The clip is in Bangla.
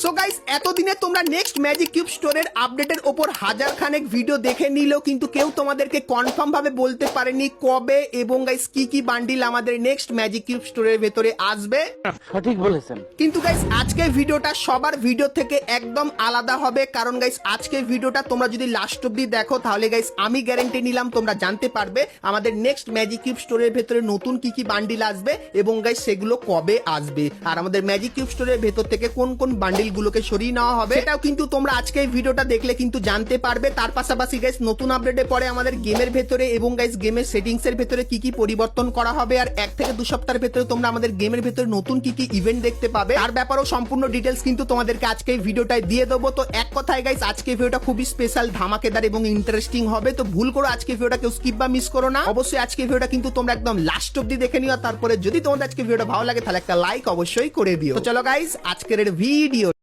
সো গাইস, এতদিনে তোমরা নেক্সট ম্যাজিক কিউব স্টোরের আপডেটের ওপর হাজার খানেক ভিডিও দেখে নিলেও কিন্তু কেউ তোমাদেরকে কনফার্ম ভাবে বলতে পারেনি কবে এবং গাইস কি কি বান্ডিল আমাদের নেক্সট ম্যাজিক কিউব স্টোরের ভেতরে আসবে। সঠিক বলেছেন। কিন্তু গাইস আজকের ভিডিওটা সবার ভিডিও থেকে একদম আলাদা হবে, কারণ গাইস আজকের ভিডিওটা তোমরা যদি লাস্ট অব্দি দেখো তাহলে গাইস আমি গ্যারান্টি নিলাম তোমরা জানতে পারবে আমাদের নেক্সট ম্যাজিক কিউব স্টোরের ভেতরে নতুন কি কি বান্ডিল আসবে এবং গাইস সেগুলো কবে আসবে, আর আমাদের ম্যাজিক কিউব স্টোরের ভেতর থেকে কোন কোন বান্ডিল গুলোকে সরিয়ে নেওয়া হবে এটাও কিন্তু তোমরা আজকে এই ভিডিওটা দেখলে কিন্তু জানতে পারবে। তার পাশাপাশি গাইস নতুন আপডেটে পরে আমাদের গেমের ভেতরে এবং গাইস গেমের সেটিংস এর ভেতরে কি কি পরিবর্তন করা হবে, আর 1 থেকে 2 সপ্তাহের ভেতরে তোমরা আমাদের গেমের ভেতরে নতুন কি কি ইভেন্ট দেখতে পাবে তার ব্যাপারেও সম্পূর্ণ ডিটেলস কিন্তু তোমাদেরকে আজকে এই ভিডিওটায় দিয়ে দেবো। তো এক কথায় গাইস আজকে ভিডিওটা খুবই স্পেশাল, ধামাকেদার এবং ইন্টারেস্টিং হবে। তো ভুল করে আজকে ভিডিওটা কেউ স্কিপ বা মিস করো না। অবশ্যই আজকে ভিডিওটা কিন্তু তোমরা একদম লাস্ট অব্দি দেখে নিও, তারপরে যদি তোমাদের আজকে ভিডিওটা ভালো লাগে তাহলে একটা লাইক অবশ্যই করে দিও। তো চলো গাইস আজকের ভিডিও